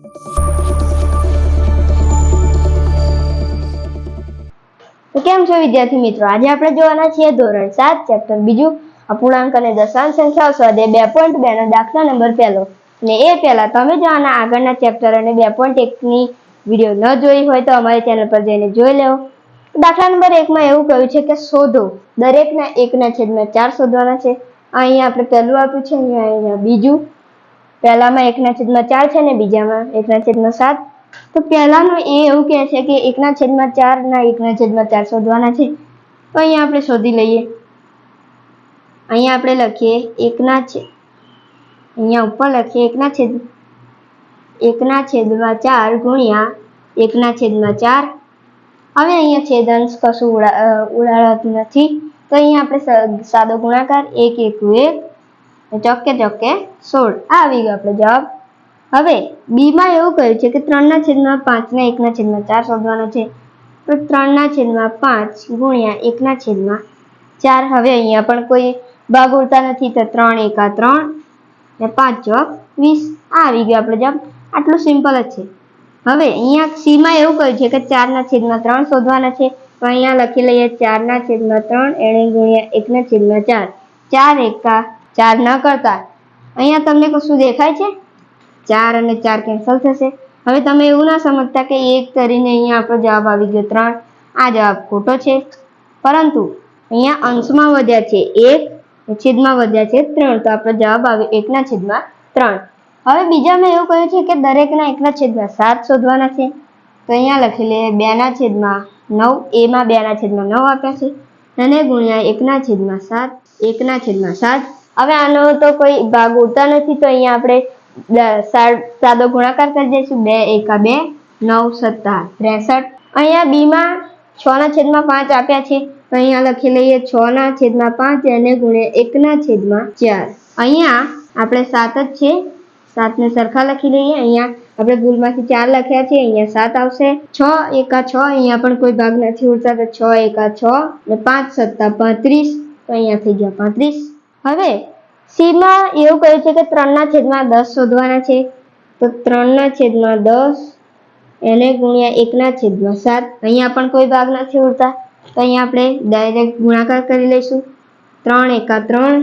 તો કેમ છો વિદ્યાર્થી મિત્રો? આજે આપણે જોવાના છીએ ધોરણ 7 ચેપ્ટર બીજું અપૂર્ણાંક અને દશાંશ સંખ્યાઓ સ્વાધ્યાય 2.2 નો દાખલા નંબર પહેલો. અને એ પહેલા તમે જો આના આગળના ચેપ્ટર અને 2.1 ની વિડિયો ન જોઈ હોય તો અમારી ચેનલ પર જઈને જોઈ લેવો. દાખલા નંબર 1 માં એવું કહ્યું છે કે શોધો દરેકના 1/4 શોધવાના છે. અહીંયા આપણે પહેલું આપ્યું છે, અહીંયા બીજું. પહેલામાં 1/4 છે ને બીજામાં 1/7. તો પહેલાનું એ એવું કહે છે કે 1/4 ના 1/4 શોધવાના છે. તો અહીંયા આપણે શોધી લઈએ. અહીંયા આપણે લખીએ અહીંયા ઉપર લખીએ 1/4 ગુણ્યા 1/4. હવે અહીંયા છેદાંશ કશું ઉડાડતું નથી, તો અહીંયા આપણે સાદો ગુણાકાર 1 × 1 ચોકે 16 આવી ગયો આપણો જવાબ. હવે બી માં એવું કહ્યું છે કે 3/5 ના 1/4 શોધવાનો છે. તો 3/5 ગુણ્યા 1/4. હવે અહીંયા પણ કોઈ ભાગ ઉડતા નથી, તો 3 × 1 = 3 ને 5 × 20 આવી ગયો આપણો જવાબ. આટલું સિમ્પલ જ છે. હવે અહીંયા સી માં એવું કહ્યું છે કે 4/3 શોધવાના છે. તો અહીંયા લખી લઈએ 4/3 એને ગુણ્યા 1/4. 4 × 4 ન કરતા અહીંયા તમને કશું દેખાય છે? 4 અને 4 કેન્સલ થશે. હવે તમે એવું ના સમજતા કે 1 કરીને અહીંયા આપણો જવાબ આવી ગયો 3. આ જવાબ ખોટો છે, પરંતુ અહીંયા અંશમાં વધ્યા છે 1, છેદમાં વધ્યા છે 3, તો આપણો જવાબ આવે 1/3. હવે બીજામાં એવું કહ્યું છે કે દરેકના 1/7 શોધવાના છે. તો અહીંયા લખી લઈએ 2/9. એમાં 2/9 આપ્યા છે અને ગુણ્યા 1/7. 1/7. હવે આનો તો કોઈ ભાગ ઉડતા નથી, તો અહીંયા આપણે સાદો ગુણાકાર કરી દઈશું. 2 × 1 = 2, 9 × 7 = 63. અહીંયા બી માં 6/5 આપ્યા છે, તો અહીંયા લખી લઈએ 6/5 એને ગુણ્યા 1/4. અહીંયા આપણે 7 જ છે, 7 ને સરખા લખી લઈએ. અહીંયા આપણે ભૂલમાંથી 4 લખ્યા છે, અહીંયા 7 આવશે. 6 × 6 અહીંયા પણ કોઈ ભાગ નથી ઉડતા, તો 6 × 6 ને 5 × 7 = 35. તો અહીંયા થઈ ગયા 35. હવે સી માં એવું કહ્યું છે કે 3/10 શોધવાના છે. તો 3/10 એને ગુણ્યા 1/7. અહીંયા પણ કોઈ ભાગ નથી ઉડતા, તો અહીંયા આપણે ડાયરેક્ટ ગુણાકાર કરી લઈશું. 3 × 1 = 3,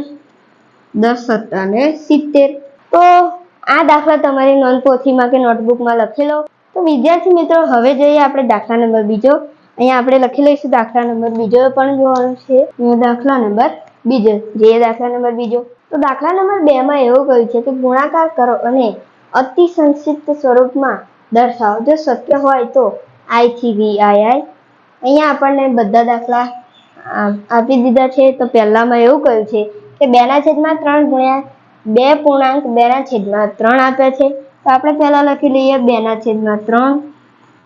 10 × 7 = 70. તો આ દાખલા તમારી નોંધપોથીમાં કે નોટબુકમાં લખી લો. તો વિદ્યાર્થી મિત્રો, હવે જોઈએ આપણે દાખલા નંબર બીજો. અહીંયા આપણે લખી લઈશું દાખલા નંબર બીજો પણ જોવાનો છે. દાખલા નંબર બીજો જે દાખલા નંબર બીજો. તો દાખલા નંબર 2 માં એવું કહ્યું છે કે ગુણાકાર કરો અને અતિ સંક્ષિપ્ત સ્વરૂપમાં દર્શાવો. જો શક્ય હોય તો I થી VII. અહીંયા આપણને બધા દાખલા આપી દીધા છે. તો પહેલામાં એવું કહ્યું છે કે 2/3 ગુણ્યા 2.2/3 આપ્યા છે. તો આપણે પહેલા લખી લઈએ 2/3.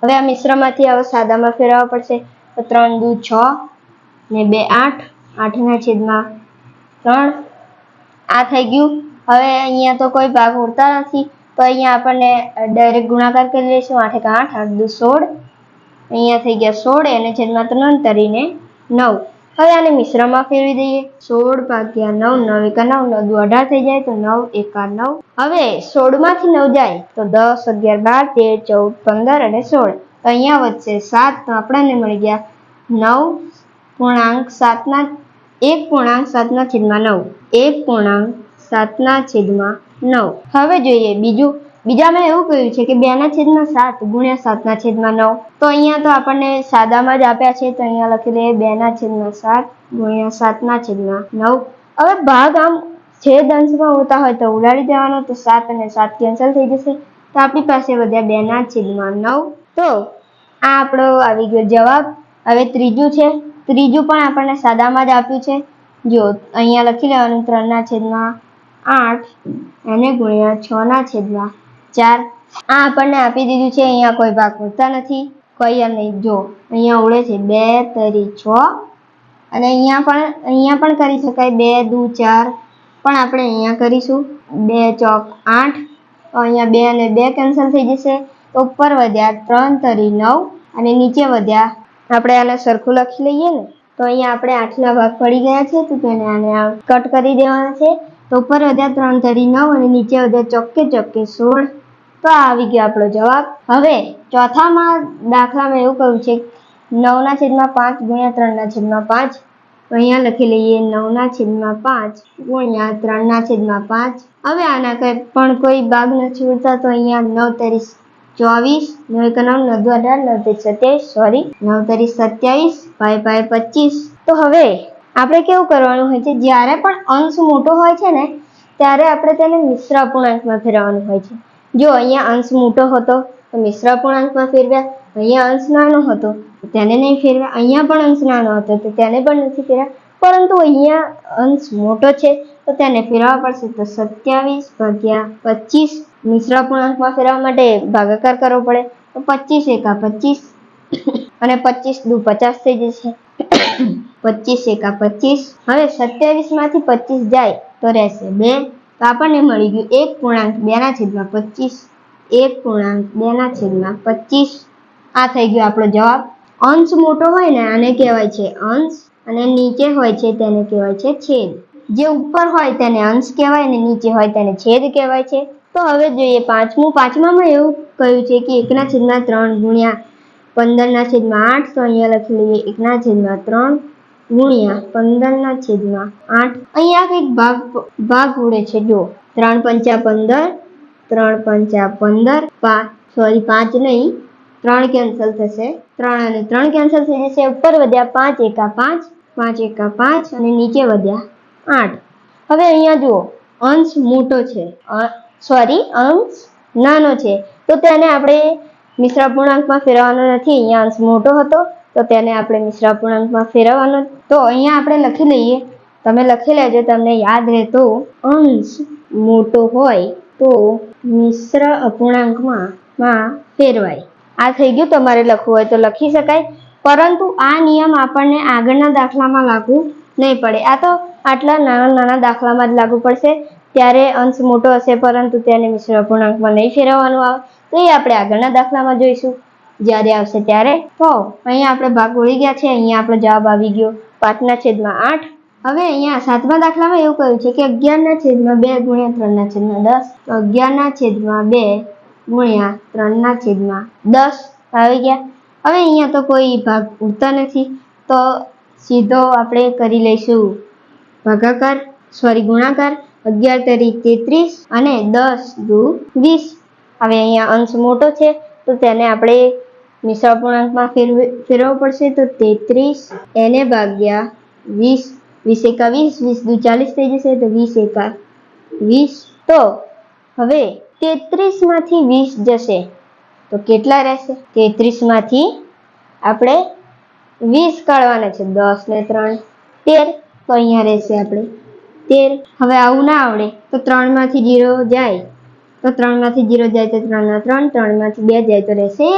હવે આ મિશ્રમાંથી હવે સાદામાં ફેરવવા પડશે. તો 3 × 2 = 6 ને 2 = 8, 8/3. આ થઈ ગયું. હવે અહીંયા તો કોઈ ભાગ ઉડતા નથી, તો અહીંયા આપણને ડાયરેક્ટ ગુણાકાર કરી લઈશું. 8 × 8 = 8 × 2 = 16. અહીંયા થઈ ગયા 16 એને છેદમાં 3 તરીને 9. હવે આને મિશ્રમાં ફેરવી દઈએ. 16 / 9, 9 × 9 = 9 × 2 = 18 થઈ જાય. તો 9 × 1 = 9. હવે 16 માંથી 9 જાય તો 10, 11, 12, 13, 14, 15 અને 16. તો અહીંયા વધશે 7. તો આપણને મળી ગયા 1.7/9. 1.7/9. હવે જોઈએ બીજું. બીજામાં એવું કહ્યું છે કે 2/7 ગુણ્યા 7/9. તો અહીંયા તો આપણને સાદામાં જ આપ્યા છે, તો અહીંયા લખી દઈએ 2/7 ગુણ્યા 7/9. હવે ભાગ આમ છેદ અંશમાં હોતા હોય તો ઉડાડી દેવાનો. તો 7 અને 7 કેન્સલ થઈ જશે. તો આપણી પાસે વધ્યા 2/9. તો આ આપણો આવી ગયો જવાબ. હવે ત્રીજું છે. ત્રીજું પણ આપણને સાદામાં જ આપ્યું છે. જો અહીંયા લખી લેવાનું 3/8 એને ગુણ્યા 6/4. આ આપણને આપી દીધું છે. અહીંયા કોઈ ભાગ ઉડતા નથી, કોઈ નહીં. જો અહીંયા ઉડે છે 2 × 6 અને અહીંયા પણ કરી શકાય. 2 × 4 પણ આપણે અહીંયા કરીશું. 2 × 8. તો અહીંયા 2 અને 2 કેન્સલ થઈ જશે. તો ઉપર વધ્યા 3 × 9 અને નીચે વધ્યા. આપણે આને સરખું લખી લઈએ ને, તો અહીંયા આપણે 8ના ભાગ પડી ગયા છે, તો તેને આને કટ કરી દેવાના છે. તો ઉપર વધ્યા 3 × 9 અને નીચે વધ્યા ચોકે 16. તો આ આવી ગયો આપણો જવાબ. હવે ચોથામાં દાખલામાં એવું કહ્યું છે 9/5 ગુણ્યા 3/5. તો અહીંયા લખી લઈએ 9/5 ગુણ્યા 3/5. હવે આના પણ કોઈ ભાગ નથી ઉડતા તો અહીંયા 9 તારીખ 24, 9 9 18, 9 27, સોરી 9 તારીખ 27, 5 5 25. તો હવે આપણે કેવું કરવાનું હોય છે, જ્યારે પણ અંશ મોટો હોય છે ને ત્યારે આપણે તેને મિશ્ર અપૂર્ણાંકમાં ફેરવવાનું હોય છે. જો અહીંયા અંશ મોટો હતો તો મિશ્ર અપૂર્ણાંકમાં ફેરવ્યા, અહીંયા અંશ નાનો હતો તો તેને નહીં ફેરવ્યા, અહીંયા પણ અંશ નાનો હતો તો તેને પણ નથી ફેરવ્યા, પરંતુ અહીંયા અંશ મોટો છે તો તેને ફેરવવા પડશે. તો 27/25 મિશ્ર અપૂર્ણાંકમાં ફેરવવા માટે ભાગાકાર કરવો પડે. તો 25 એકા 25 અને 25 દુ 50 થઈ જશે. 25 એકા 25. હવે 27 માંથી 25 જાય તો રહેશે 2. તો આપણને મળી ગયું 1.2/25. 1.2/25. આ થઈ ગયો આપણો જવાબ. અંશ મોટો હોય ને આને કહેવાય છે અંશ, અને નીચે હોય છે તેને કહેવાય છે છેદ. જે ઉપર હોય તેને અંશ કહેવાય અને નીચે હોય તેને છેદ કહેવાય છે. તો હવે જોઈએ પાંચમામાં એવું કહ્યું છે કે 1/3 ગુણ્યા 15/8. તો અહીંયા લખી લઈએ 1/3 ગુણ્યા 15/8. અહીંયા કંઈક ભાગ ઉડે છે. જો 3 પંચા 15, 3 પંચા 15, સોરી 5 નહીં, 3 કેન્સલ થશે, 3 અને 3 કેન્સલ થઈ જશે. ઉપર વધ્યા 5 એકા 5, 5 એકા 5 અને નીચે વધ્યા 8. હવે અહીંયા જુઓ અંશ મોટો છે, સોરી અંશ નાનો છે તો તેને આપણે મિશ્ર અપૂર્ણાંકમાં ફેરવવાનો નથી. અહીંયા અંશ મોટો હતો તો તેને આપણે મિશ્ર અપૂર્ણાંકમાં ફેરવવાનો. તો અહીંયા આપણે લખી લઈએ, તમે લખી લેજો તમને યાદ રહે. તો અંશ મોટો હોય તો મિશ્ર અપૂર્ણાંકમાં ફેરવાય. આ થઈ ગયું. તમારે લખવું હોય તો લખી શકાય, પરંતુ આ નિયમ આપણને આગળના દાખલામાં લાગુ નહીં પડે. આ તો આટલા નાના દાખલામાં જ લાગુ પડશે. ત્યારે અંશ મોટો હશે પરંતુ તેને મિશ્ર અપૂર્ણાંકમાં નહીં ફેરવવાનું આવે. તો એ આપણે આગળના દાખલામાં જોઈશું જ્યારે આવશે ત્યારે. તો અહીંયા આપણે ભાગ ઉડી ગયા છે. અહીંયા આપણો જવાબ આવી ગયો 5/8. હવે અહીંયા સાતમા દાખલામાં એવું કહ્યું છે કે 11/2 ગુણ્યા 3/10. તો 11/2 ગુણ્યા 3/10 આવી ગયા. હવે અહીંયા તો કોઈ ભાગ ઉડતા નથી તો સીધો આપણે કરી લઈશું ભાગાકાર, સોરી ગુણાકાર. 11 તારીખ 33 અને 10 દુ 20. હવે અહીંયા અંશ મોટો છે તો તેને આપણે મિશ્ર અપૂર્ણાંકમાં ફેરવવો પડશે. તો 33 એને ભાગ્યા 20, 20 એકા 20, 20 દુ 40 થઈ જશે. તો 20 એકા 20. તો હવે 33 માંથી 20 જશે તો કેટલા રહેશે? 33 માંથી આપણે 20 કાઢવાના છે. 10 ને 3 13. તો અહીંયા રહેશે આપણે 13. હવે આવું ના આવડે તો 3 માંથી 0 જાય તો 3 માંથી 0 જાય તો 3 ના 3, 3 માંથી 2 જાય તો રહેશે 1.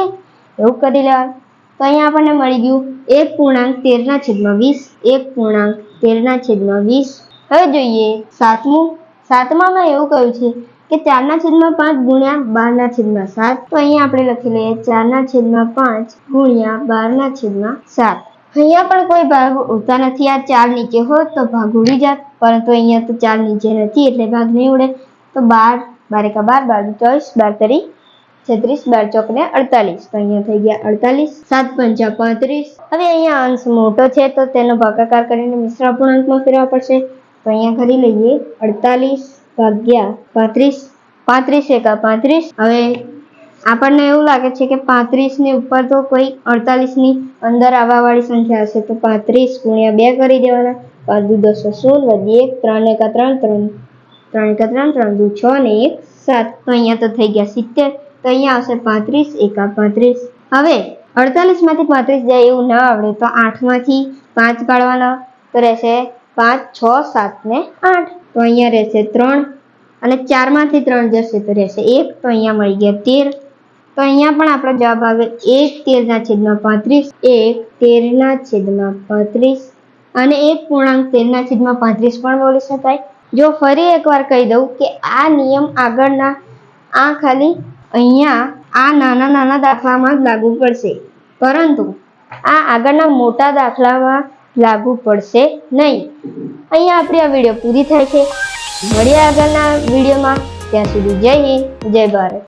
એવું કરી લેવાનું. તો અહીંયા આપણને મળી ગયું 1.13/20. 1.13/20. હવે જોઈએ સાતમામાં એવું કહ્યું છે કે 4/5 ગુણ્યા 12/7. તો અહીંયા આપણે લખી લઈએ 4/5 ગુણ્યા 12/7. અહીંયા પણ કોઈ ભાગ ઉડતા નથી. આ 4 નીચે હોત તો ભાગ ઉડી જાત, પરંતુ અહીંયા તો 4 નીચે નથી એટલે ભાગ નહીં ઉડે. તો 12, 12 એકા 12, 12 દુ 24, 12 તારીખ 36, 12 ચોક ને 48. તો અહીંયા થઈ ગયા 48. 7 પંચા 35. હવે અહીંયા અંશ મોટો છે તો તેનો ભાગાકાર કરીને મિશ્ર અપૂર્ણાંકમાં ફેરવવા પડશે. તો અહીંયા કરી લઈએ 48 ભાગ્યા 35, 35 એકા 35. હવે આપણને એવું લાગે છે કે 35 ની ઉપર તો કોઈ 48 ની અંદર આવવાવાળી સંખ્યા હશે. તો 35 ગુણ્યા 2 કરી દેવાના. 5 દુ 10, 16 વધી 1, 3 એકા 3, 3 એકા 3, 3 દુ 6 ને 1 7. તો અહીંયા તો થઈ ગયા 70. તો અહીંયા આવશે 35 એકા 35. હવે 48 માંથી 35 જાય એવું ના આવડે તો 8 માંથી 5 કાઢવાના. તો રહેશે 5, 6, 7 ને 8. તો અહીંયા રહેશે 3 અને 4 માંથી 3 જશે તો રહેશે 1. તો અહીંયા મળી ગયા 13. તો અહીંયા પણ આપણો જવાબ આવે 1/13/35. 1/13/35 અને 1.13/35 પણ બોલી શકાય. જો ફરી એકવાર કહી દઉં કે આ નિયમ આગળના ખાલી અહીંયા આ નાના દાખલામાં જ લાગુ પડશે, પરંતુ આ આગળના મોટા દાખલામાં લાગુ પડશે નહીં. અહીંયા આપણી આ વિડીયો પૂરી થાય છે. મળીએ આગળના વિડીયોમાં. ત્યાં સુધી જય હિન્દ, જય ભારત.